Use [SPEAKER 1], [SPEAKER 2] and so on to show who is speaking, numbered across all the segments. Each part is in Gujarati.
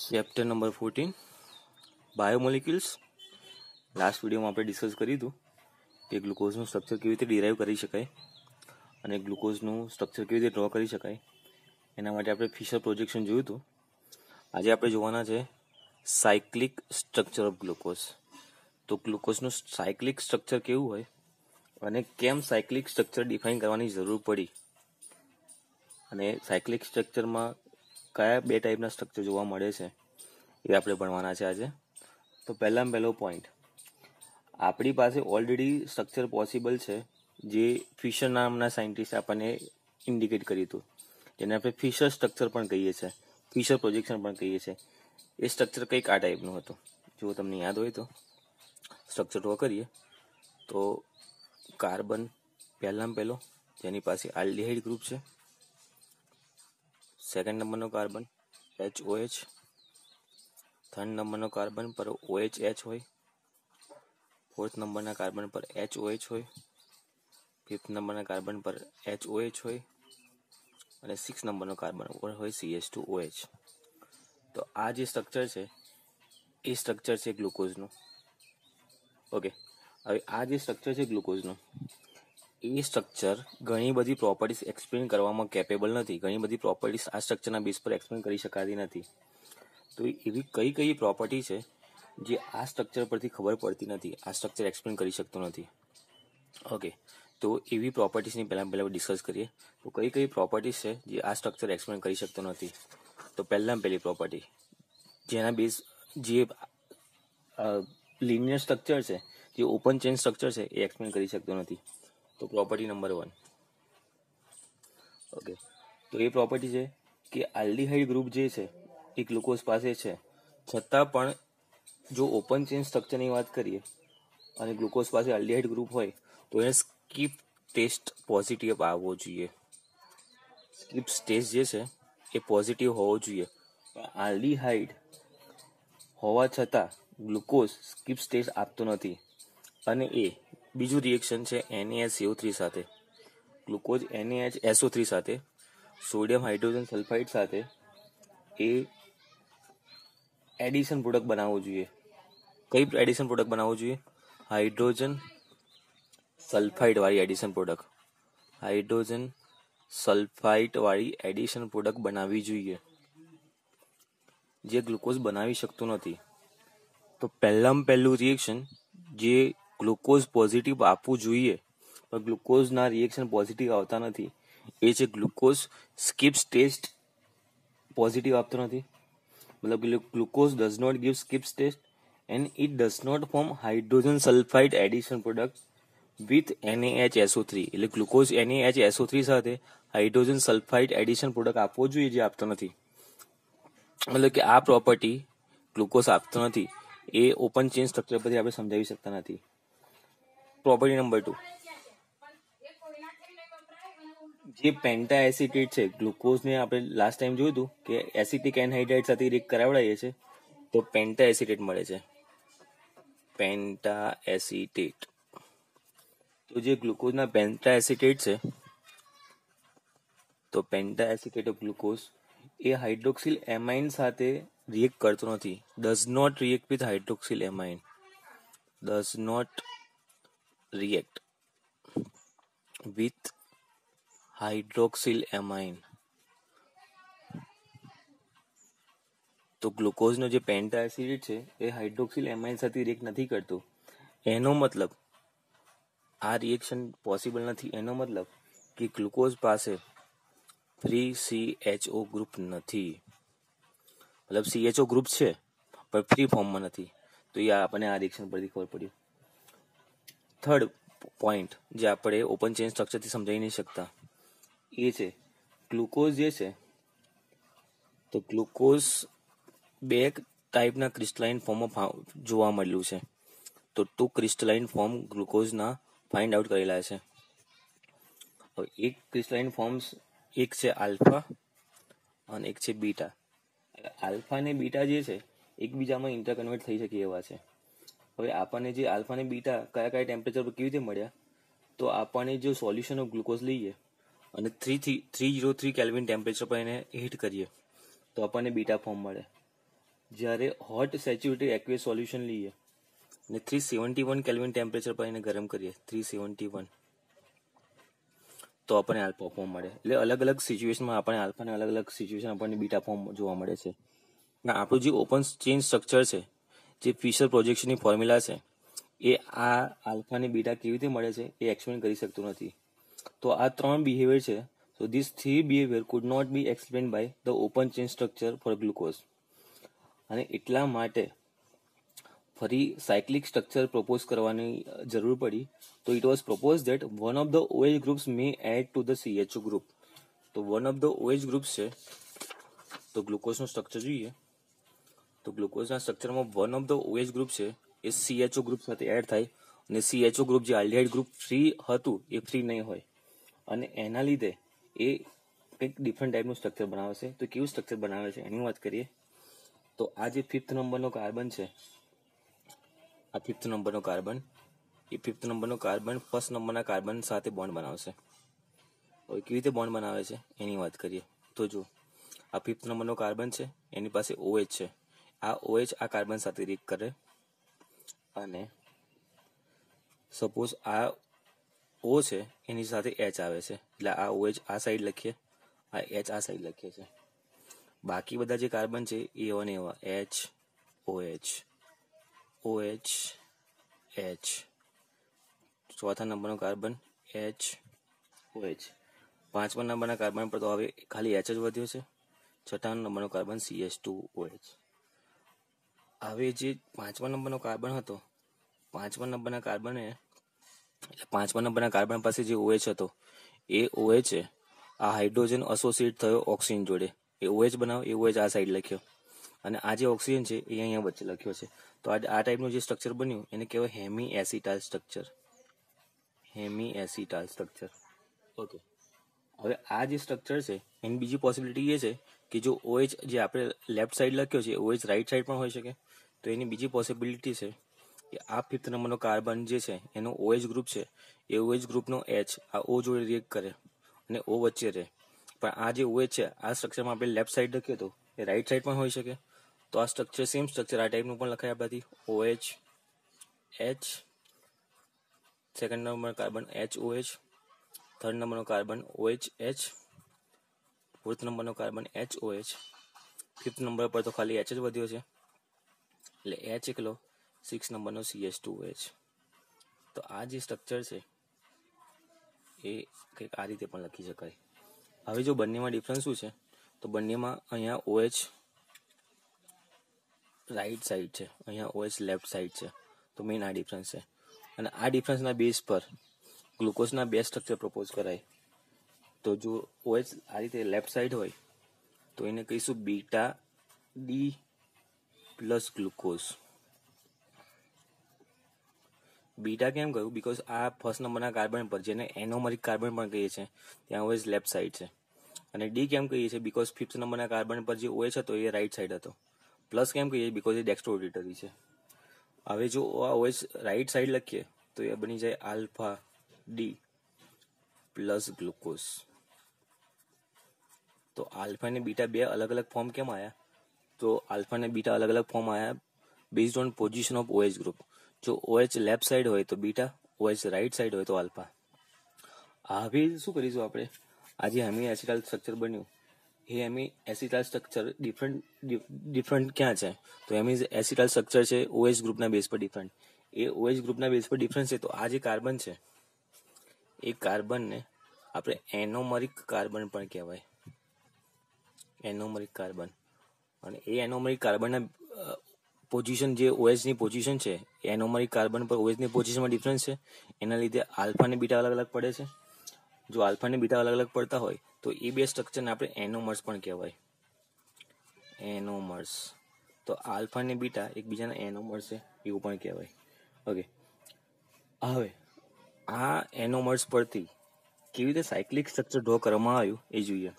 [SPEAKER 1] Chapter number 14 બાયોમોલિક્યુલ્સ. લાસ્ટ વિડીયોમાં આપણે ડિસ્કસ કર્યું હતું કે ગ્લુકોઝનું સ્ટ્રક્ચર કેવી રીતે ડિરાઈવ કરી શકાય અને ગ્લુકોઝનું સ્ટ્રક્ચર કેવી રીતે ડ્રો કરી શકાય. એના માટે આપણે ફિશર પ્રોજેક્શન જોયું હતું. આજે આપણે જોવાના છે સાયક્લિક સ્ટ્રક્ચર ઓફ ગ્લુકોઝ. તો ગ્લુકોઝનું સાયક્લિક સ્ટ્રક્ચર કેવું હોય અને કેમ સાયક્લિક સ્ટ્રક્ચર ડિફાઇન કરવાની જરૂર પડી અને સાયક્લિક સ્ટ્રક્ચરમાં કયા બે ટાઈપના સ્ટ્રક્ચર જોવા મળે છે એ આપણે ભણવાના છે આજે. તો પહેલો પોઈન્ટ, આપણી પાસે ઓલરેડી સ્ટ્રક્ચર પોસિબલ છે જે ફિશર નામના સાયન્ટિસ્ટ આપણને ઇન્ડિકેટ કર્યું હતું, જેને આપણે ફિશર સ્ટ્રક્ચર પણ કહીએ છીએ, ફિશર પ્રોજેક્શન પણ કહીએ છીએ. એ સ્ટ્રક્ચર કંઈક આ ટાઈપનું હતું. જો તમને યાદ હોય તો સ્ટ્રક્ચર ડ્રો કરીએ તો કાર્બન પહેલો જેની પાસે આલ્ડિહાઇડ ગ્રુપ છે, સેકન્ડ નંબરનો કાર્બન HOH, થર્ડ નંબરનો કાર્બન પર OH હોય, ફોર્થ નંબરના કાર્બન પર HOH હોય, ફિફ્થ નંબરના કાર્બન પર HOH હોય અને સિક્સ નંબરનો કાર્બન ઉપર હોય CH2OH. તો આ જે સ્ટ્રક્ચર છે એ સ્ટ્રક્ચર છે ગ્લુકોઝનું. ઓકે, હવે આ જે સ્ટ્રક્ચર છે ગ્લુકોઝનું, એ સ્ટ્રક્ચર ઘણી બધી પ્રોપર્ટીઝ એક્સપ્લેન કરવામાં કેપેબલ નથી. ઘણી બધી પ્રોપર્ટીઝ આ સ્ટ્રક્ચરના બેઝ પર એક્સપ્લેન કરી શકાતી નથી. તો એવી કઈ પ્રોપર્ટી છે જે આ સ્ટ્રક્ચર પરથી ખબર પડતી નથી, આ સ્ટ્રક્ચર એક્સપ્લેન કરી શકતું નથી. ઓકે, તો એવી પ્રોપર્ટીઝની પહેલાં ડિસ્કસ કરીએ. તો કઈ પ્રોપર્ટીઝ છે જે આ સ્ટ્રક્ચર એક્સપ્લેન કરી શકતો નથી. તો પહેલી પ્રોપર્ટી જેના બેઝ જે લિનિયર સ્ટ્રક્ચર છે, જે ઓપન ચેન સ્ટ્રક્ચર છે એ એક્સપ્લેન કરી શકતો નથી. તો પ્રોપર્ટી નંબર 1. ઓકે, તો એ પ્રોપર્ટી છે કે આલ્ડિહાઇડ ગ્રુપ જે છે એ ગ્લુકોઝ પાસે છે, છતાં પણ જો ઓપન ચેન સ્ટ્રક્ચરની વાત કરીએ અને ગ્લુકોઝ પાસે આલ્ડિહાઇડ ગ્રુપ હોય તો એને સ્કીપ ટેસ્ટ પોઝિટિવ આવવો જોઈએ. સ્કીપ ટેસ્ટ જે છે એ પોઝિટિવ હોવો જોઈએ. આલ્ડિહાઇડ હોવા છતાં ગ્લુકોઝ સ્કીપ ટેસ્ટ આપતો નથી. અને એ બીજું રિએક્શન છે NaSO3 સાથે. ગ્લુકોઝ NaHSO3 સાથે સોડિયમ હાઇડ્રોજન સલ્ફાઇડ સાથે એ એડિશન પ્રોડક્ટ બનાવવું જોઈએ. કઈ એડિશન પ્રોડક્ટ બનાવવું જોઈએ? હાઇડ્રોજન સલ્ફાઇડ વાળી એડિશન પ્રોડક્ટ. હાઇડ્રોજન સલ્ફાઇડ વાળી એડિશન પ્રોડક્ટ બનાવવી જોઈએ, જે ગ્લુકોઝ બનાવી શકતું નથી. તો પહેલું રિએક્શન જે ગ્લુકોઝ પોઝિટિવ આપવું જોઈએ પણ ગ્લુકોઝના રિએક્શન પોઝિટિવ આવતા નથી, એ છે ગ્લુકોઝ સ્કીપ ટેસ્ટ પોઝિટિવ આપતો નથી. મતલબ glucose does not give Schiff test and it does not form hydrogen sulphide addition product with NaHSO3. એટલે ગ્લુકોઝ NaHSO3 સાથે હાઇડ્રોજન સલ્ફાઇડ એડિશન પ્રોડક્ટ આપવો જોઈએ, જે આપતો નથી. મતલબ કે આ પ્રોપર્ટી ગ્લુકોઝ આપતો નથી. એ ઓપન ચેન સ્ટ્રક્ચર પરથી આપણે સમજાવી શકતા નથી. પ્રોપર્ટી નંબર 2, જે પેન્ટા એસિટેટ છે, ગ્લુકોઝને આપણે લાસ્ટ ટાઈમ જોયું હતું કે એસિટિક એનહાઇડ્રાઇડ સાથે રિએક્ટ કરાવડાવીએ છીએ તો પેન્ટા એસિટેટ મળે છે. Penta acetate. તો જે ગ્લુકોઝના પેન્ટા એસિટેટ છે, તો પેન્ટા એસિટેટ ઓફ ગ્લુકોઝ એ હાઇડ્રોક્સિલ એમાઇન સાથે રિએક્ટ કરતો નથી. Does not react with hydroxyl amine. Does not react with hydroxyl amine. તો ગ્લુકોઝનો જે પેન્ટા એસિડ છે એ હાઇડ્રોક્સિલ એમાઇન સાથે રિએક્ટ નથી કરતો. એનો મતલબ આ રિએક્શન પોસિબલ નથી. એનો મતલબ કે ગ્લુકોઝ પાસે ફ્રી CHO ગ્રુપ નથી. મતલબ CHO ગ્રુપ છે પણ ફ્રી ફોર્મમાં નથી. તો એ આપણને આ રિએક્શન પરથી ખબર પડ્યું. થર્ડ પોઈન્ટ જે આપણે ઓપન ચેન સ્ટ્રક્ચરથી સમજાવી નહીં શકતા એ છે ગ્લુકોઝ જે છે, તો ગ્લુકોઝ બે ટાઈપના ક્રિસ્ટલાઇન ફોર્મમાં જોવા મળ્યું છે. તો 2 ક્રિસ્ટલાઇન ફોર્મ ગ્લુકોઝના ફાઇન્ડ આઉટ કરેલા છે. હવે એક ક્રિસ્ટલાઇન ફોર્મ્સ, એક છે આલ્ફા અને એક છે બીટા. આલ્ફા અને બીટા જે છે એકબીજામાં ઇન્ટરકન્વર્ટ થઈ શકે એવા છે. હવે આપણને જે આલ્ફા અને બીટા કયા ટેમ્પરેચર પર કેવી રીતે મળ્યા, તો આપણને જો સોલ્યુશન ઓફ ગ્લુકોઝ લઈએ અને 303 કેલ્વિન ટેમ્પરેચર પર એને હીટ કરીએ તો આપણને બીટા ફોર્મ મળે. જ્યારે હોટ સેચ્યુરેટેડ એક્વેસ સોલ્યુશન લઈએ ને 371 કેલ્વિન ટેમ્પરેચર પર એને ગરમ કરીએ 371, તો આપણને આલ્ફા ફોર્મ મળે. એટલે અલગ અલગ સિચ્યુએશનમાં આપણને આલ્ફા ને અલગ અલગ સિચ્યુએશન આપણને બીટા ફોર્મ જોવા મળે છે. અને આપણું જે ઓપન ચેઇન સ્ટ્રક્ચર છે, જે ફિશર પ્રોજેક્શનની ફોર્મ્યુલા છે, એ આ આલ્ફા ને બીટા કેવી રીતે મળે છે એ એક્સપ્લેન કરી શકતું નથી. તો આ 3 બિહેવિયર છે. So this 3 behaviour could not be explain by the open chain structure for glucose. અને એટલા માટે ફરી સાયક્લિક સ્ટ્રક્ચર પ્રપોઝ કરવાની જરૂર પડી. તો it was propose that one of the OH groups may add to the CHO group. તો one of the OH groups છે, તો ગ્લુકોઝનું સ્ટ્રક્ચર જોઈએ તો ગ્લુકોઝના સ્ટ્રક્ચરમાં one of the OH group છે એ CHO ગ્રુપ સાથે એડ થાય. અને CHO ગ્રુપ જે આલ્ડિહાઇડ ગ્રુપ ફ્રી હતું એ ફ્રી નહીં હોય, અને એના લીધે એ કંઈક ડિફરન્ટ ટાઈપનું સ્ટ્રક્ચર બનાવે છે. તો કેવું સ્ટ્રક્ચર બનાવે છે એની વાત કરીએ તો આ જે 5th નંબરનો કાર્બન છે, આ 5th નંબરનો કાર્બન, એ 5th નંબરનો કાર્બન 1st નંબરના કાર્બન સાથે બોન્ડ બનાવશે. હવે કેવી રીતે બોન્ડ બનાવે છે એની વાત કરીએ તો જો આ 5th નંબરનો કાર્બન છે, એની પાસે OH છે. આ OH આ કાર્બન સાથે રિએક્ટ કરે, અને સપોઝ આ O છે એની સાથે H આવે છે. એટલે આ OH આ સાઈડ લખીએ, આ H આ સાઈડ લખીએ છે. બાકી બધા જે કાર્બન છે એ એવા ને એવા H OH OH H. ચોથા નંબરનો કાર્બન H OH. 5મા નંબરના કાર્બન પર તો હવે ખાલી H જ વધ્યો છે. 6થા નંબરનો કાર્બન CH2OH. હવે જે 5મા નંબરનો કાર્બન હતો, 5મા નંબરના કાર્બન એટલે 5મા નંબરના કાર્બન પાસે જે OH હતો એ OH છે આ હાઇડ્રોજન એસોસિએટ થયો ઓક્સિજન જોડે. એ OH બનાવો, એ OH આ સાઈડ લખ્યો, અને આ જે ઓક્સિજન છે એ અહીંયા વચ્ચે લખ્યો છે. તો આ ટાઈપનું જે સ્ટ્રક્ચર બન્યું એને કહેવાય hemi acetyl structure. Hemi acetyl structure. Okay. હવે આ જે સ્ટ્રક્ચર છે એની બીજી પોસિબિલિટી એ છે કે જો OH જે આપણે લેફ્ટ સાઈડ લખ્યો છે OH રાઈટ સાઈડ પણ હોઈ શકે. તો એની બીજી પોસિબિલિટી છે કે આ 5th નંબરનો કાર્બન જે છે એનો OH ગ્રુપ છે, એ OH ગ્રુપનો H આ O જોડે રિએક્ટ કરે અને O વચ્ચે રહે. પણ આ જે OH છે આ સ્ટ્રક્ચરમાં આપણે લેફ્ટ સાઈડ લખ્યો તો એ રાઈટ સાઈડ પણ હોઈ શકે. તો આ સ્ટ્રક્ચર સેમ સ્ટ્રક્ચર આ ટાઈપનું પણ લખાય આપણાથી OH H. Second number carbon HOH. Third નંબરનો કાર્બન OH H. 4th નંબરનો કાર્બન HOH. 5th નંબર પર તો ખાલી H જ વધ્યો છે એટલે H એકલો. 6 નંબરનો CH2OH. તો આ જે સ્ટ્રક્ચર છે એ કંઈક આ રીતે પણ લખી શકાય. હવે જો બંનેમાં ડિફરન્સ શું છે તો બંનેમાં અહીંયા OH રાઈટ સાઈડ છે, અહીંયા OH લેફ્ટ સાઈડ છે. તો મેઇન આ ડિફરન્સ છે. અને આ ડિફરન્સના બેઝ પર ગ્લુકોઝના 2 સ્ટ્રક્ચર પ્રપોઝ કરાય. તો જો OH આ રીતે લેફ્ટ સાઈડ હોય તો એને કહીશું beta D plus glucose. Beta કેમ કહ્યું? બીકોઝ આ ફર્સ્ટ નંબરના કાર્બન પર જેને એનોમરિક કાર્બન પણ કહીએ છીએ ત્યાં OH લેફ્ટ સાઈડ છે. અને ડી કેમ કહીએ છીએ? બીકોઝ 5th નંબરના કાર્બન પર જે OH હતો એ રાઈટ સાઈડ હતો. પ્લસ કેમ કહીએ? બીકોઝ એ ડેક્સ્ટ્રોરોટેટરી છે. હવે જો આ OH રાઈટ સાઈડ લખીએ તો એ બની જાય આલ્ફા ડી પ્લસ ગ્લુકોઝ. તો આલ્ફા અને બીટા બે અલગ અલગ ફોર્મ કેમ આવ્યા? તો આલ્ફા અને બીટા અલગ અલગ ફોર્મ આવ્યા based on position of OH group. જો OH લેફ્ટ સાઈડ હોય તો બીટા, OH રાઈટ સાઈડ હોય તો આલ્ફા. હવે શું કરીશું આપણે? આ જે હેમી એસિટાઇલ સ્ટ્રક્ચર બન્યું એ હેમી એસિટાઇલ સ્ટ્રક્ચર ડિફરન્ટ ક્યાં છે? તો હેમી એસિટાઇલ સ્ટ્રક્ચર છે OH ગ્રુપના બેઝ પર ડિફરન્ટ. એ OH ગ્રુપના બેઝ પર ડિફરન્સ છે. તો આ જે કાર્બન છે એ કાર્બનને આપણે એનોમરિક કાર્બન પણ કહેવાય. એનોમરિક કાર્બન. અને એ એનોમરિક કાર્બનના પોઝિશન જે OH ની પોઝિશન છે એનોમરિક કાર્બન પર OH ની પોઝિશનમાં ડિફરન્સ છે. એના લીધે આલ્ફા અને બીટા અલગ અલગ પડે છે. જો આલ્ફા અને બીટા અલગ અલગ પડતા હોય તો એ બે સ્ટ્રક્ચરને આપણે એનોમર્સ પણ કહેવાય. એનોમર્સ. તો આલ્ફા અને બીટા એકબીજાના એનોમર્સ છે એવું પણ કહેવાય. ઓકે. હવે આ એનોમર્સ પરથી કેવી રીતે સાયક્લિક સ્ટ્રક્ચર ડ્રો કરવામાં આવ્યું એ જોઈએ.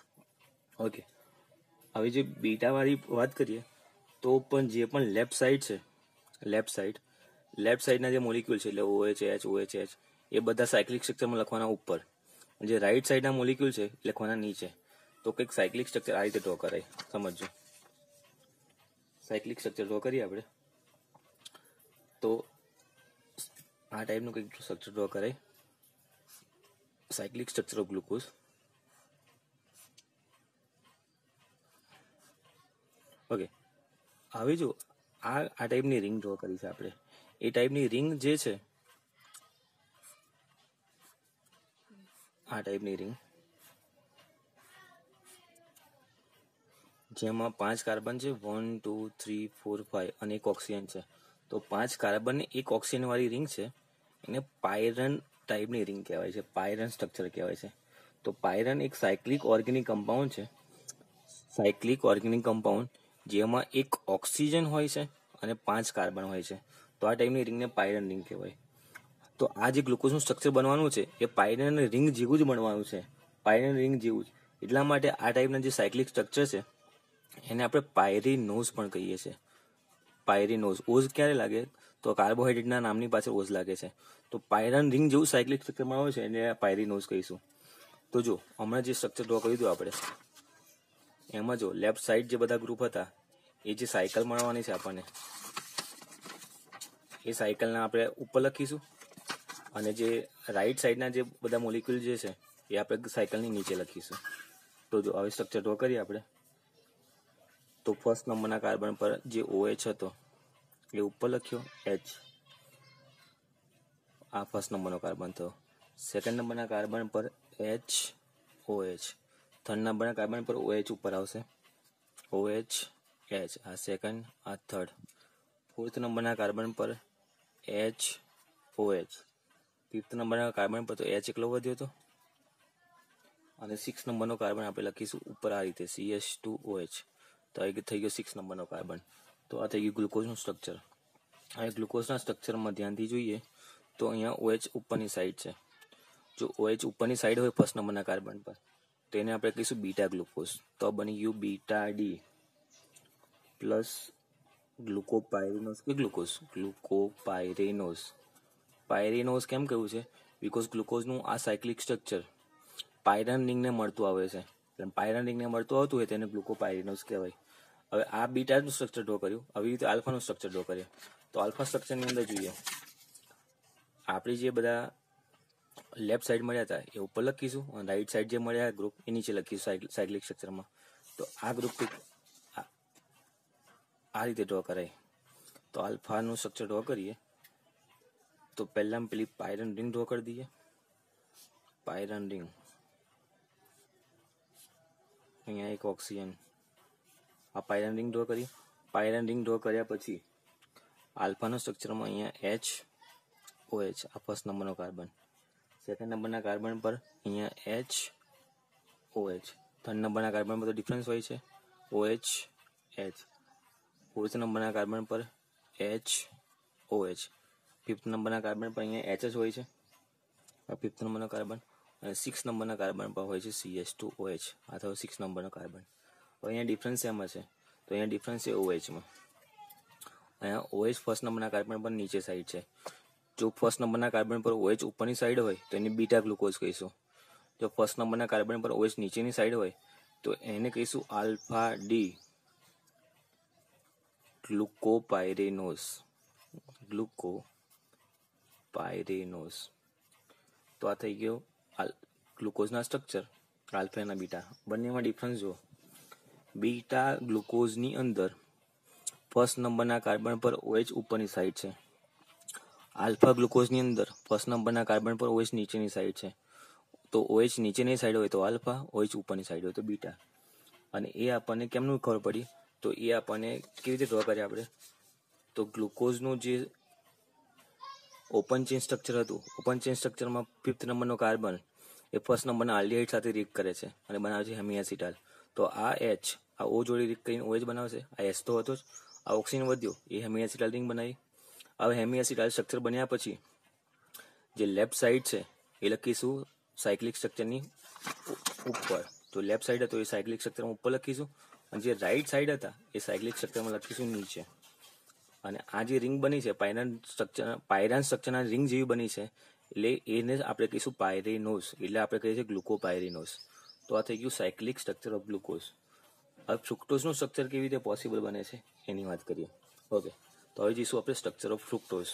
[SPEAKER 1] ઓકે. હવે જે બીટા વાળી વાત કરીએ તો પણ જે પણ લેફ્ટ સાઈડ છે, લેફ્ટ સાઈડના જે મોલિક્યુલ છે એટલે OH એ બધા સાયક્લિક સ્ટ્રક્ચરમાં લખવાના ઉપર. જે રાઈટ સાઈડના મોલિક્યુલ છે લખવાના નીચે. તો કંઈક સાયક્લિક સ્ટ્રક્ચર આ રીતે ડ્રો કરાય. સમજો. સાયક્લિક સ્ટ્રક્ચર ડ્રો કરીએ આપણે, તો આ ટાઈપનું કંઈક સ્ટ્રક્ચર ડ્રો કરાય, cyclic structure of glucose. Okay, હવે જો આ ટાઈપની રિંગ ડ્રો કરી છે આપણે. એ ટાઈપની રિંગ જે છે, આ ટાઈપની રિંગ જેમાં 5 કાર્બન છે, 1 2 3 4 5 અને એક ઓક્સિજન છે. તો 5 કાર્બન ને એક ઓક્સિજન વાળી રિંગ છે, એને પાયરન ટાઈપની રિંગ કહેવાય છે, પાયરન સ્ટ્રક્ચર કહેવાય છે. તો પાયરન એક સાયક્લિક ઓર્ગેનિક કમ્પાઉન્ડ છે, સાયક્લિક ઓર્ગેનિક કમ્પાઉન્ડ જેમાં એક ઓક્સિજન હોય છે અને 5 કાર્બન હોય છે. તો આ ટાઈપની રિંગને પાયરન રિંગ કહેવાય. તો આ જે ગ્લુકોઝનું સ્ટ્રક્ચર બનવાનું છે એ પાયરન રિંગ જેવું જ બનવાનું છે, પાયરન રિંગ જેવું જ. એટલા માટે આ ટાઈપના જે સાયક્લિક સ્ટ્રક્ચર છે એને આપણે પાયરીનોઝ પણ કહીએ છીએ. પાયરીનોઝ. ઓઝ ક્યારે લાગે? તો કાર્બોહાઈડ્રેટના નામની પાછળ ઓઝ લાગે છે. તો પાયરન રિંગ જેવું સાયક્લિક સ્ટ્રક્ચર બનાવે છે એને પાયરીનોઝ કહીશું. તો જો હમણાં જે સ્ટ્રક્ચર ડ્રો કર્યું હતું આપણે, એમાં જો લેફ્ટ સાઈડ જે બધા ગ્રુપ હતા એ જે સાયકલ મળવાની છે આપણને, એ સાયકલને આપણે ઉપર લખીશું, અને જે રાઈટ સાઈડના જે બધા મોલિક્યુલ જે છે એ આપણે સાયકલની નીચે લખીશું. તો જો હવે સ્ટ્રક્ચર ડ્રો કરીએ આપણે, તો ફર્સ્ટ નંબરના કાર્બન પર જે OH હતો એ ઉપર લખ્યો H, આ ફર્સ્ટ નંબરનો કાર્બન થયો. સેકન્ડ નંબરના કાર્બન પર HOH, થર્ડ નંબરના કાર્બન પર OH ઉપર આવશે, OH H, આ સેકન્ડ, આ થર્ડ. ફોર્થ નંબરના કાર્બન પર HOH, ફિફ્થ નંબરના કાર્બન પર તો H એકલો વધ્યો હતો, અને 6 નંબરનો કાર્બન આપણે લખીશું ઉપર આ રીતે CH2OH. તો આ થઈ ગયો 6 નંબરનો કાર્બન. તો આ થઈ ગયું ગ્લુકોઝનું સ્ટ્રક્ચર. હવે ગ્લુકોઝના સ્ટ્રક્ચરમાં ધ્યાનથી જોઈએ તો અહીંયા OH ઉપરની સાઈડ છે. જો OH ઉપરની સાઈડ હોય ફર્સ્ટ નંબરના કાર્બન પર, તો એને આપણે કહીશું બીટા ગ્લુકોઝ. તો બની ગયું બીટા ડી પ્લસ ગ્લુકોપાયરીનોઝ કે ગ્લુકોપાયરીનોઝ. પાયરીનોઝ કેમ કહ્યું છે? બીકોઝ ગ્લુકોઝનું આ સાયક્લિક સ્ટ્રક્ચર પાયરન રિંગને મળતું આવે છે. પાયરન રિંગને મળતું આવતું હોય તેને ગ્લુકોપાયરીનોઝ કહેવાય. હવે આ બીટાનું સ્ટ્રક્ચર ડ્રો કર્યું, આવી રીતે આલ્ફાનું સ્ટ્રક્ચર ડ્રો કરીએ. તો આલ્ફા સ્ટ્રક્ચરની અંદર જોઈએ, આપણી જે બધા લેફ્ટ સાઈડ મળ્યા હતા એ ઉપર લખીશું, અને રાઈટ સાઈડ જે મળ્યા ગ્રુપ એ નીચે લખીશું સાયક્લિક સ્ટ્રક્ચરમાં. તો આ ગ્રુપ આ રીતે ડ્રો કરાય. તો આલ્ફાનું સ્ટ્રક્ચર ડ્રો કરીએ તો પહેલામાં પેલી પાયરન રિંગ ડ્રો કરી દઈએ. પાયરન રિંગ, અહીંયા એક ઓક્સિજન, આ પાયરન રિંગ ડ્રો કરી. પાયરન રિંગ ડ્રો કર્યા પછી આલ્ફાના સ્ટ્રક્ચરમાં અહીંયા HOH, આ ફર્સ્ટ નંબરનો કાર્બન. સેકન્ડ નંબરના કાર્બન પર અહીંયા HOH, થર્ડ નંબરના કાર્બન પર તો ડિફરન્સ હોય છે, OH H. ફોર્થ નંબરના કાર્બન પર HOH, ફિફ્થ નંબરના કાર્બન પર અહીંયા H જ હોય છે, આ ફિફ્થ નંબરનો કાર્બન. અને 6 નંબરના કાર્બન પર હોય છે CH2OH, આ થયો 6 નંબરનો કાર્બન. હવે અહીંયા ડિફરન્સ એમાં છે, તો અહીંયા ડિફરન્સ છે OHમાં. અહીંયા OH ફર્સ્ટ નંબરના કાર્બન પર નીચે સાઈડ છે. જો ફર્સ્ટ નંબરના કાર્બન પર OH ઉપરની સાઈડ હોય તો એને બીટા ગ્લુકોઝ કહીશું. જો ફર્સ્ટ નંબરના કાર્બન પર OH નીચેની સાઈડ હોય તો એને કહીશું આલ્ફા ડી ગ્લુકોપાયરીનોઝ. ગ્લુકોપાયરીનોઝ. તો આ થઈ ગયો ગ્લુકોઝના સ્ટ્રક્ચર, આલ્ફા અને બીટા. બંનેમાં ડિફરન્સ જુઓ. બીટા ગ્લુકોઝની અંદર ફર્સ્ટ નંબરના કાર્બન પર OH ઉપરની સાઈડ છે. આલ્ફા ગ્લુકોઝની અંદર ફર્સ્ટ નંબરના કાર્બન પર OH નીચેની સાઈડ છે. તો OH નીચેની સાઈડ હોય તો આલ્ફા, OH ઉપરની સાઈડ હોય તો બીટા. અને એ આપણને કેમનું ખબર પડી? તો એ આપણને કેવી રીતે ડ્રો કરીએ આપણે? તો ગ્લુકોઝનું જે ઓપન ચેન સ્ટ્રક્ચર હતું, ઓપન ચેન સ્ટ્રક્ચરમાં ફિફ્થ નંબરનો કાર્બન એ ફર્સ્ટ નંબરના આલ્ડીહાઇડ સાથે રિએક્ટ કરે છે અને બનાવે છે હેમિએસિટાલ. તો આ H, આ O જોડે રિએક્ટ કરીને OH બનાવશે. આ H તો હતો જ, આ ઓક્સિજન વધ્યો એ હેમિએસિટાલ રિંગ બનાવી. હવે હેમિએસિટાલ સ્ટ્રક્ચર બન્યા પછી જે લેફ્ટ સાઈડ છે એ લખીશું સાયક્લિક સ્ટ્રક્ચરની ઉપર. તો લેફ્ટ સાઈડ હતો એ સાયક્લિક સ્ટ્રક્ચરમાં ઉપર લખીશું, અને જે રાઈટ સાઈડ હતા એ સાયક્લિક સ્ટ્રક્ચરમાં લખીશું નીચે. અને આ જે રિંગ બની છે પાયરન સ્ટ્રક્ચરના રિંગ જેવી બની છે, એટલે એને આપણે કહીશું પાયરીનોઝ, એટલે આપણે કહીએ છીએ ગ્લુકોપાયરીનોઝ. તો આ થઈ ગયું સાયક્લિક સ્ટ્રક્ચર ઓફ ગ્લુકોઝ. હવે ફ્રુક્ટોઝનું સ્ટ્રક્ચર કેવી રીતે પોસિબલ બને છે એની વાત કરીએ. ઓકે, તો હવે જઈશું આપણે સ્ટ્રક્ચર ઓફ ફ્રુક્ટોઝ.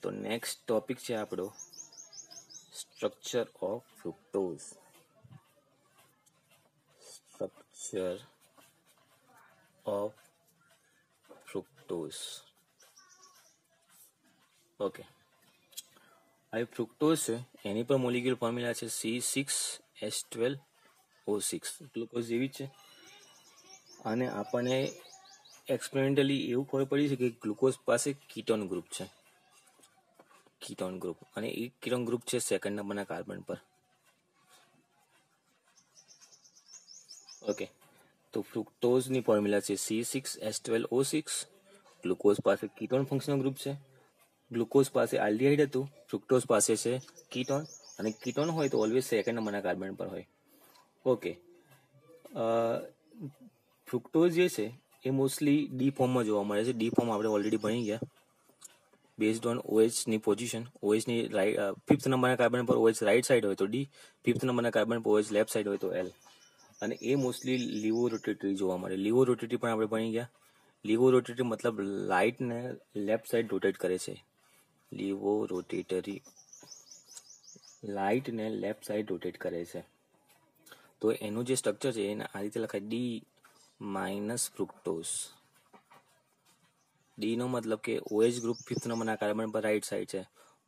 [SPEAKER 1] તો નેક્સ્ટ ટોપિક છે આપણો structure of fructose. Structure of fructose. Okay, હવે ફ્રુક્ટોઝ છે એની પર મોલિક્યુલર ફોર્મ્યુલા છે C6H12O6. ગ્લુકોઝ જેવી જ છે. અને આપણને એક્સપેરિમેન્ટલી એવું ખબર પડી છે કે ગ્લુકોઝ પાસે કીટોન ગ્રુપ છે, કીટોન ગ્રુપ, અને એ કીટોન ગ્રુપ છે સેકન્ડ નંબરના કાર્બન પર. ઓકે, તો ફ્રુક્ટોઝની ફોર્મ્યુલા છે C6H12O6. ગ્લુકોઝ પાસે કીટોન ફંક્શનલ ગ્રુપ છે. ગ્લુકોઝ પાસે આલ્ડિહાઇડ હતું, ફ્રુક્ટોઝ પાસે છે કીટોન, અને કીટોન હોય તો ઓલવેઝ સેકન્ડ નંબરના કાર્બન પર હોય. ઓકે, ફ્રુક્ટોઝ જે છે એ મોસ્ટલી ડી ફોર્મમાં જોવા મળે છે. ડી ફોર્મ આપણે ઓલરેડી ભણી ગયા. બેઝડ ઓન OH ની પોઝિશન, OH ની ફિફ્થ નંબરના કાર્બન પર OH રાઈટ સાઈડ હોય તો ડી, ફિફ્થ નંબરના કાર્બન પર OH લેફ્ટ સાઈડ હોય તો એલ. અને એ મોસ્ટલી લીવો રોટેટરી જોવા મળે. લીવો રોટેટરી પણ આપણે ભણી ગયા. લીવો રોટેટરી મતલબ લાઇટને લેફ્ટ સાઈડ રોટેટ કરે છે. લીવો રોટેટરી લાઇટને લેફ્ટ સાઈડ રોટેટ કરે છે. તો એનું જે સ્ટ્રક્ચર છે એને આ રીતે લખાય ડી માઇનસ ફ્રુક્ટોઝ. ડી નો મતલબ કે OH ગ્રુપ ફિફ્થ નંબરના કાર્બન પર રાઈટ સાઈડ છે.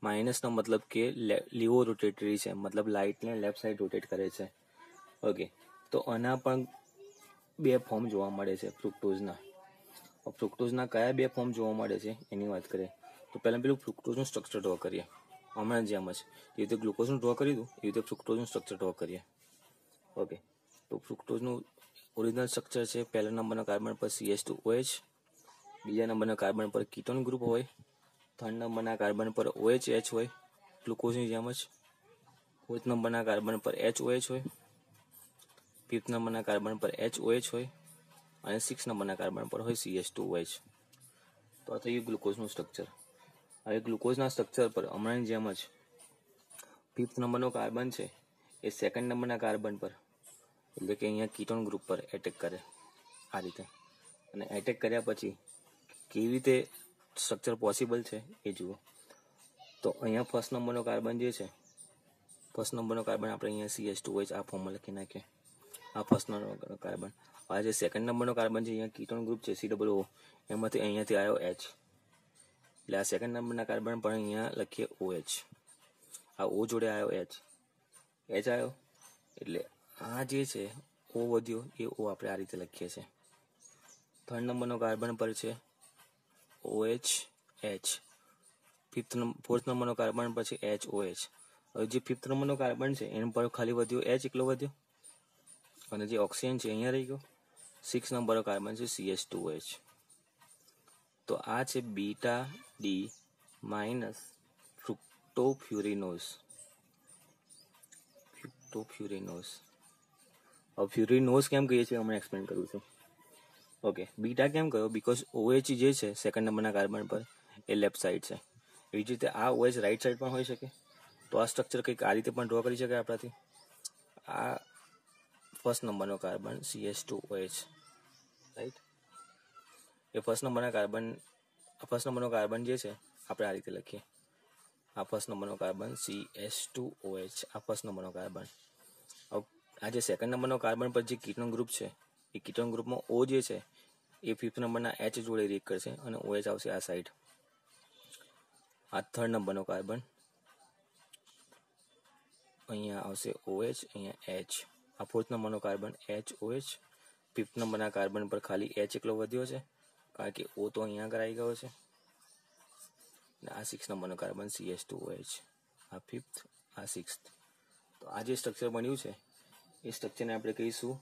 [SPEAKER 1] માઇનસ નો મતલબ કે લીવો રોટેટરી છે, મતલબ લાઇટને લેફ્ટ સાઈડ રોટેટ કરે છે. ઓકે, તો આના પણ બે ફોર્મ જોવા મળે છે ફ્રુક્ટોઝના. ફ્રુક્ટોઝના કયા બે ફોર્મ જોવા મળે છે એની વાત કરીએ તો પહેલાં પેલું ફ્રુક્ટોઝનું સ્ટ્રક્ચર ડ્રો કરીએ. હમણાં જેમ જ એ રીતે ગ્લુકોઝનું ડ્રો કરી દઉં એ રીતે ફ્રુક્ટોઝનું સ્ટ્રક્ચર ડ્રો કરીએ. ઓકે, તો ફ્રુક્ટોઝનું ઓરિજિનલ સ્ટ્રક્ચર છે પહેલા નંબરના કાર્બન પર CH2OH, બીજા નંબરના કાર્બન પર કીટોન ગ્રુપ હોય, થર્ડ નંબરના કાર્બન પર OH હોય ગ્લુકોઝની જેમ જ, ફોર્થ નંબરના કાર્બન પર HOH હોય, ફિફ્થ નંબરના કાર્બન પર HOH હોય, અને સિક્સ નંબરના કાર્બન પર હોય CH2OH. તો આ થયું ગ્લુકોઝનું સ્ટ્રક્ચર. હવે ગ્લુકોઝના સ્ટ્રક્ચર પર હમણાંની જેમ જ ફિફ્થ નંબરનો કાર્બન છે એ સેકન્ડ નંબરના કાર્બન પર, એટલે કે અહીંયા કીટોન ગ્રુપ પર એટેક કરે આ રીતે. અને એટેક કર્યા પછી કેવી રીતે સ્ટ્રક્ચર પોસિબલ છે એ જુઓ. તો અહીંયા ફર્સ્ટ નંબરનો કાર્બન જે છે, ફર્સ્ટ નંબરનો કાર્બન આપણે અહીંયા CH2OH આ ફોર્મમાં લખી નાખીએ. આ ફર્સ્ટ નંબરનો કાર્બન. આ જે સેકન્ડ નંબરનો કાર્બન છે અહીંયા કીટોન ગ્રુપ છે COO, એમાંથી અહીંયાથી આવ્યો H, એટલે આ સેકન્ડ નંબરના કાર્બન પણ અહીંયા લખીએ OH. આ O જોડે આવ્યો H આવ્યો, એટલે આ જે છે O વધ્યો એ O આપણે આ રીતે લખીએ છીએ. થર્ડ નંબરનો કાર્બન પર છે OH H, ફોર્થ નંબરનો કાર્બન પર છે HOH. હવે જે ફિફ્થ નંબરનો કાર્બન છે એના પર ખાલી વધ્યો H એકલો વધ્યો, અને જે ઓક્સિજન છે અહીંયા રહી ગયો. સિક્સ નંબરનો કાર્બન છે CH2OH. તો આ છે બીટા ડી માઇનસ ફ્રુક્ટોફ્યુરિનોઝ. ફ્રુક્ટોફ્યુરિનોઝ. હવે ફ્યુરિનોઝ કેમ કહીએ છીએ હમણાં એક્સપ્લેન કરું છું. ઓકે, બીટા કેમ કહ્યો? બીકોઝ OH જે છે સેકન્ડ નંબરના કાર્બન પર એ લેફ્ટ સાઈડ છે. એવી જ રીતે આ OH રાઈટ સાઈડ પણ હોઈ શકે. તો આ સ્ટ્રક્ચર કંઈક આ રીતે પણ ડ્રો કરી શકાય આપણાથી. આ ફર્સ્ટ નંબરનો કાર્બન CH2OH, રાઈટ. એ ફર્સ્ટ નંબરનો કાર્બન જે છે આપણે આ રીતે લખીએ. આ ફર્સ્ટ નંબરનો કાર્બન CH2OH, આ ફર્સ્ટ નંબરનો કાર્બન. આ જે સેકન્ડ નંબરનો કાર્બન પર જે કીટોન ગ્રુપ છે એ કીટોન ગ્રુપમાં O જે છે એ ફિફ્થ નંબરના H જોડે રિએક્ટ કરશે અને OH આવશે આ સાઈડ. આ થર્ડ નંબરનો કાર્બન, અહીંયા આવશે OH, અહીંયા H. આ ફોર્થ નંબરનો કાર્બન HOH, ફિફ્થ નંબરના કાર્બન પર ખાલી H એકલો વધ્યો છે કારણ કે O તો અહીંયા આગળ આવી ગયો છે. આ સિક્સ નંબરનો કાર્બન CH2OH, આ ફિફ્થ, આ સિક્સ્થ. તો આ જે સ્ટ્રક્ચર બન્યું છે એ સ્ટ્રક્ચરને આપણે કહીશું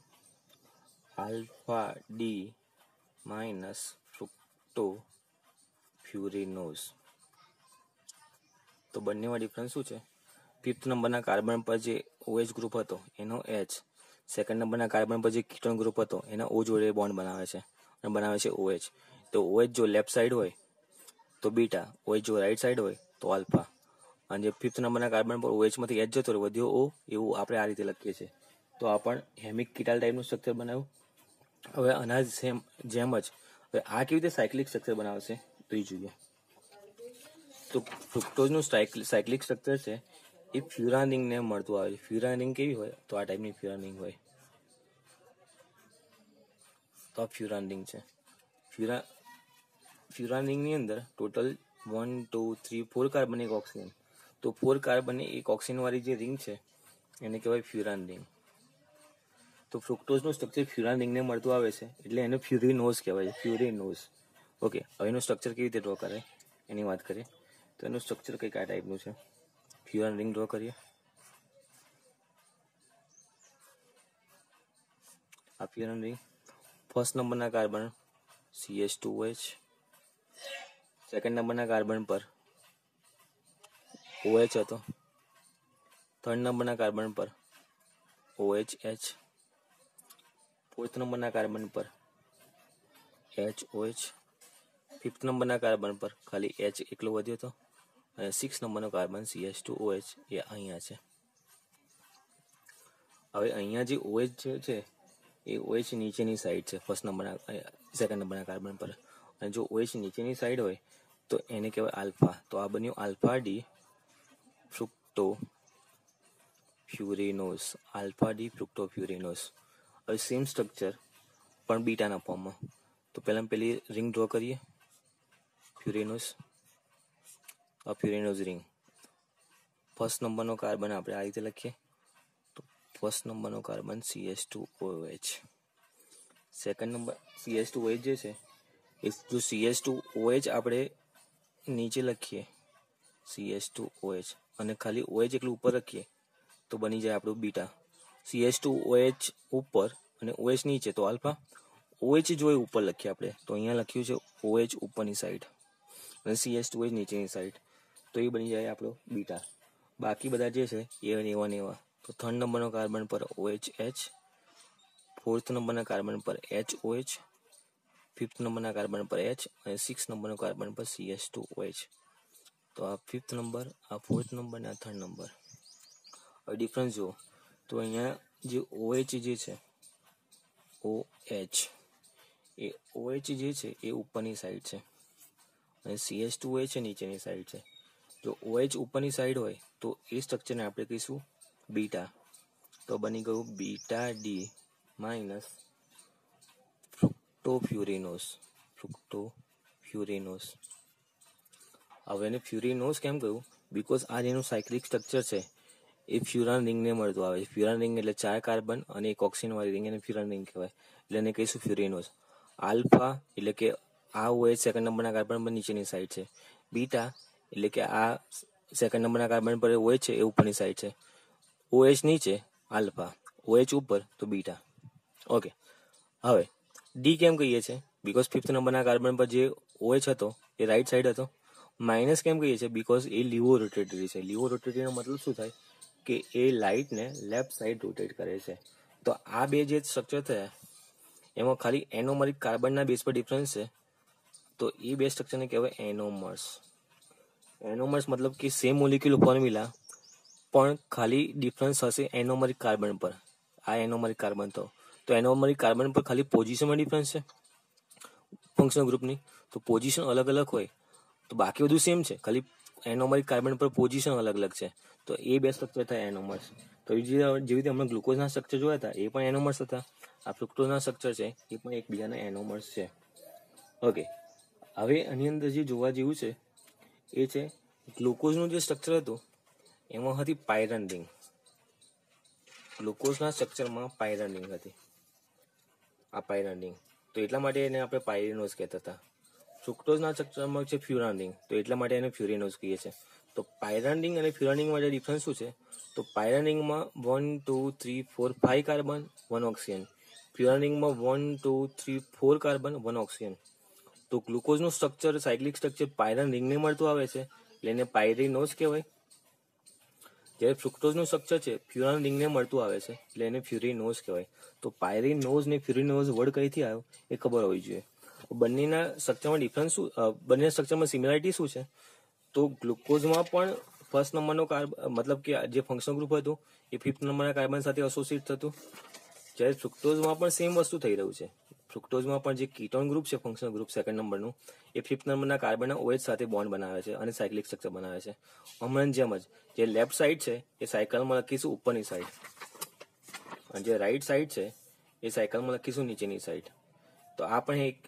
[SPEAKER 1] આલ્ફા ડી માઇનસ ફ્રુક્ટોફ્યુરિનોઝ. તો બંનેમાં ડિફરન્સ શું છે? ફિફ્થ નંબરના કાર્બન પર જે OH ગ્રુપ હતો એનો H, સેકન્ડ નંબરના કાર્બન પર જે કીટોન ગ્રુપ હતો એના O જોડે બોન્ડ બનાવે છે અને બનાવે છે OH. તો OH જો લેફ્ટ સાઈડ હોય તો બીટા, OH જો રાઈટ સાઈડ હોય તો આલ્ફા. અને જે ફિફ્થ નંબરના કાર્બન પર OH માંથી H જતો રહ્યો વધ્યો O, એવું આપણે આ રીતે લખીએ છીએ તો આ પણ હેમિક કીટાલ ટાઈપનું સ્ટ્રક્ચર બનાવ્યું. હવે આના જેમ જ હવે આ કેવી રીતે સાયક્લિક સ્ટ્રક્ચર બનાવશે તો એ જોઈએ. તો ફ્રુક્ટોઝનું સાયક્લિક સ્ટ્રક્ચર છે એ ફ્યુરાન રિંગને મળતું આવે છે. ફ્યુરાન રિંગ કેવી હોય તો આ ટાઈપની ફ્યુરાન રિંગ હોય. તો આ ફ્યુરાન રિંગ છે. ફ્યુરાન રિંગની અંદર ટોટલ 1 2 3 4 કાર્બન એક ઓક્સિજન. તો 4 કાર્બન એક ઓક્સિજન વાળી જે રિંગ છે એને કહેવાય ફ્યુરાન રિંગ. તો ફ્રુક્ટોઝનું સ્ટ્રક્ચર ફ્યુરાન રિંગને મળતું આવે છે એટલે એને ફ્યુરિનોઝ કહેવાય છે. ફ્યુરિનોઝ. ઓકે, હવે એનું સ્ટ્રક્ચર કેવી રીતે ડ્રો કરે એની વાત કરીએ. તો એનું સ્ટ્રક્ચર કંઈક આ ટાઈપનું છે. ફ્યુરાન રિંગ ડ્રો કરીએ. આ ફ્યુરાન રિંગ, ફર્સ્ટ નંબરના કાર્બન CH2OH, સેકન્ડ નંબરના કાર્બન પર OH હતો, થર્ડ નંબરના કાર્બન પર OHH, ફોર્થ નંબરના કાર્બન પર HOH, ફિફ્થ નંબરના કાર્બન પર ખાલી H એકલો વધ્યો હતો અને 6 નંબરનો કાર્બન CH2OH એ અહીંયા છે. હવે અહીંયા જે OH છે એ OH નીચેની સાઈડ છે સેકન્ડ નંબરના કાર્બન પર, અને જો OH નીચેની સાઈડ હોય તો એને કહેવાય આલ્ફા. તો આ બન્યું alpha D fructofuranose. Alpha D fructofuranose. હવે સેમ સ્ટ્રક્ચર પણ બીટાના ફોર્મમાં. તો પહેલી રિંગ ડ્રો કરીએ ફ્યુરેનોઝ. આ ફ્યુરેનોઝ રિંગ. ફર્સ્ટ નંબરનો કાર્બન આપણે આ રીતે લખીએ તો ફર્સ્ટ નંબરનો carbon CH2OH. Second number CH2OH જે છે એ જો CH2OH આપણે નીચે લખીએ CH2OH અને ખાલી OH એકલું ઉપર રાખીએ તો બની જાય આપણું બીટા. CH2OH ઉપર અને OH નીચે તો આલ્ફા. OH જો ઉપર લખીએ આપણે તો અહીંયા લખ્યું છે OH ઉપરની સાઈડ અને CH2OH નીચેની સાઈડ, તો એ બની જાય આપણો બીટા. બાકી બધા જે છે એ એવા. તો થર્ડ નંબરનો કાર્બન પર OHH, ફોર્થ નંબરના કાર્બન પર HOH, ફિફ્થ નંબરના કાર્બન પર H અને 6 નંબરનો કાર્બન પર CH2OH. તો આ ફિફ્થ નંબર, આ ફોર્થ નંબર અને આ થર્ડ નંબર. હવે ડિફરન્સ જુઓ તો અહીંયા જે OH જે છે OH જે છે એ ઉપરની સાઈડ છે અને CH2OH એ નીચેની સાઈડ છે. જો OH ઉપરની સાઈડ હોય તો એ સ્ટ્રક્ચરને આપણે કહીશું બીટા. તો બની ગયું બીટા ડી માઇનસ ફ્રુક્ટોફ્યુરેનોઝ. હવે એને ફ્યુરિનોઝ કેમ કહ્યું? બીકોઝ આ જેનું સાયક્લિક સ્ટ્રક્ચર છે એ ફ્યુરાન રિંગને મળતું આવે છે. ફ્યુરાન રિંગ એટલે 4 કાર્બન અને એક ઓક્સિજન વાળી રિંગ, એને ફ્યુરાન રિંગ કહેવાય. એટલે એને કહીશું ફ્યુરિનોઝ. આલ્ફા એટલે કે આ OH સેકન્ડ નંબરના કાર્બન પર નીચેની સાઈડ છે. બીટા એટલે કે આ સેકન્ડ નંબરના કાર્બન પર OH છે એ ઉપરની સાઈડ છે. OH નીચે આલ્ફા, OH ઉપર તો બીટા. ઓકે, હવે ડી કેમ કહીએ છીએ? બીકોઝ ફિફ્થ નંબરના કાર્બન પર જે OH હતો એ રાઈટ સાઈડ હતો. માઇનસ કેમ કહીએ છીએ? બીકોઝ એ લીવો રોટેટરી છે. લીવો રોટેટરીનો મતલબ શું થાય કે એ લાઇટને લેફ્ટ સાઈડ રોટેટ કરે છે. તો આ બે જે સ્ટ્રક્ચર થયા એમાં ખાલી એનોમરિક કાર્બનના બેઝ પર ડિફરન્સ છે, તો એ બે સ્ટ્રક્ચરને કહેવાય એનોમર્સ. એનોમર્સ મતલબ કે સેમ મોલિક્યુલર ફોર્મ્યુલા પણ ખાલી ડિફરન્સ હશે એનોમરિક કાર્બન પર. આ એનોમરિક કાર્બન તો એનોમરિક કાર્બન પર ખાલી પોઝિશનમાં ડિફરન્સ છે ફંક્શનલ ગ્રુપની. તો પોઝિશન અલગ અલગ હોય તો બાકી બધું સેમ છે, ખાલી એનોમરિક કાર્બન પર પોઝિશન અલગ અલગ છે. તો એ બે સ્ટ્રક્ચર થાય એનોમર્સ. તો જેવી રીતે અમે ગ્લુકોઝના સ્ટ્રક્ચર જોયા હતા એ પણ એનોમર્સ હતા. આ ફ્રુક્ટોઝના સ્ટ્રક્ચર છે એ પણ એકબીજાના એનોમર્સ છે. ઓકે, હવે આની અંદર જે જોવા જેવું છે એ છે ગ્લુકોઝનું જે સ્ટ્રક્ચર હતું એમાં હતી પાયરન રિંગ. ગ્લુકોઝના સ્ટ્રક્ચરમાં પાયરન રિંગ હતી. આ પાયરન રિંગ, તો એટલા માટે એને આપણે પાયરિનોઝ કહેતા હતા. ફ્રુક્ટોઝના સ્ટ્રક્ચરમાં છે ફ્યુરાન રિંગ, તો એટલા માટે એને ફ્યુરિનોઝ કહીએ છીએ. તો પાયરન રિંગ અને ફ્યુરાન રિંગ વચ્ચે ડિફરન્સ શું છે? તો પાયરન રિંગમાં 1 2 3 4 5 કાર્બન 1 ઓક્સિજન. ફ્યુરાન રિંગમાં 1 2 3 4 carbon 1 oxygen. તો ગ્લુકોઝનું સ્ટ્રક્ચર, સાયક્લિક સ્ટ્રક્ચર પાયરન રિંગને મળતું આવે છે એટલે એને પાયરિનોઝ કહેવાય. જ્યારે ફ્રુક્ટોઝનું સ્ટ્રક્ચર છે ફ્યુરાન રિંગને મળતું આવે છે એટલે એને ફ્યુરિનોઝ કહેવાય. તો પાયરિનોઝ ને ફ્યુરિનોઝ વર્ડ કઈથી આવ્યો એ ખબર હોવી જોઈએ. બંનેના સ્ટ્રક્ચરમાં ડિફરન્સ શું, બંનેના સ્ટ્રક્ચરમાં સિમિલારિટી શું છે? તો ગ્લુકોઝમાં પણ ફર્સ્ટ નંબરનો મતલબ કે જે ફંક્શનલ ગ્રુપ હતું એ 5th નંબરના કાર્બન સાથે એસોસિએટ થતું. જ્યારે ફ્રુક્ટોઝમાં પણ સેમ વસ્તુ થઈ રહ્યું છે. ફ્રુક્ટોઝમાં પણ જે કીટોન ગ્રુપ છે ફંક્શનલ ગ્રુપ સેકન્ડ નંબરનું, એ 5th નંબરના કાર્બનના OH સાથે બોન્ડ બનાવે છે અને સાયક્લિક સ્ટ્રક્ચર બનાવે છે. હમણાં જેમ જ જે લેફ્ટ સાઈડ છે એ સાયકલમાં લખીશું ઉપરની સાઈડ, અને જે રાઈટ સાઈડ છે એ સાયકલમાં લખીશું નીચેની સાઈડ. તો આ પણ એક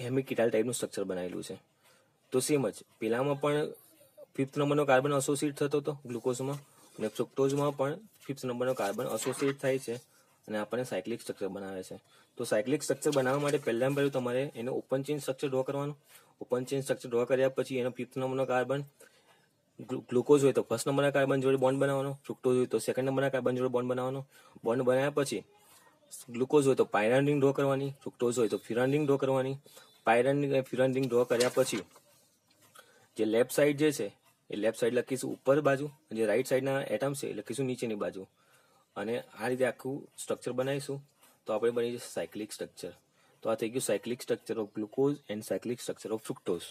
[SPEAKER 1] હેમિકીટાલ ટાઈપનું સ્ટ્રક્ચર બનાવેલું છે. તો સેમ જ પેલામાં પણ 5th નંબરનો કાર્બન એસોસિએટ થતો હતો ગ્લુકોઝમાં, અને ફ્રુક્ટોઝમાં પણ 5th નંબરનો કાર્બન એસોસિએટ થાય છે અને આપણને સાયક્લિક સ્ટ્રક્ચર બનાવે છે. તો સાયક્લિક સ્ટ્રક્ચર બનાવવા માટે પહેલાં તમારે એનો ઓપન ચેન સ્ટ્રક્ચર ડ્રો કરવાનું. ઓપન ચેન સ્ટ્રક્ચર ડ્રો કર્યા પછી એનો 5th નંબરનો કાર્બન ગ્લુકોઝ હોય તો ફર્સ્ટ નંબરના કાર્બન જોડે બોન્ડ બનાવવાનો, ફ્રુક્ટોઝ હોય તો સેકન્ડ નંબરના કાર્બન જોડે બોન્ડ બનાવવાનો. બોન્ડ બનાવ્યા પછી ગ્લુકોઝ હોય તો પાયરાન રિંગ ડ્રો કરવાની, ફ્રુક્ટોઝ હોય તો ફ્યુરાન રિંગ ડ્રો કરવાની. પાયરાન રિંગ અને ફ્યુરાન રિંગ ડ્રો કર્યા પછી જે લેફ્ટ સાઈડ જે છે એ લેફ્ટ સાઈડ લખીશું ઉપર બાજુ, જે રાઈટ સાઈડના એટમ છે એ લખીશું નીચેની બાજુ, અને આ રીતે આખું સ્ટ્રક્ચર બનાવીશું તો આપણે બની જશે સાયક્લિક સ્ટ્રક્ચર. તો આ થઈ ગયું cyclic structure of glucose and cyclic structure of fructose.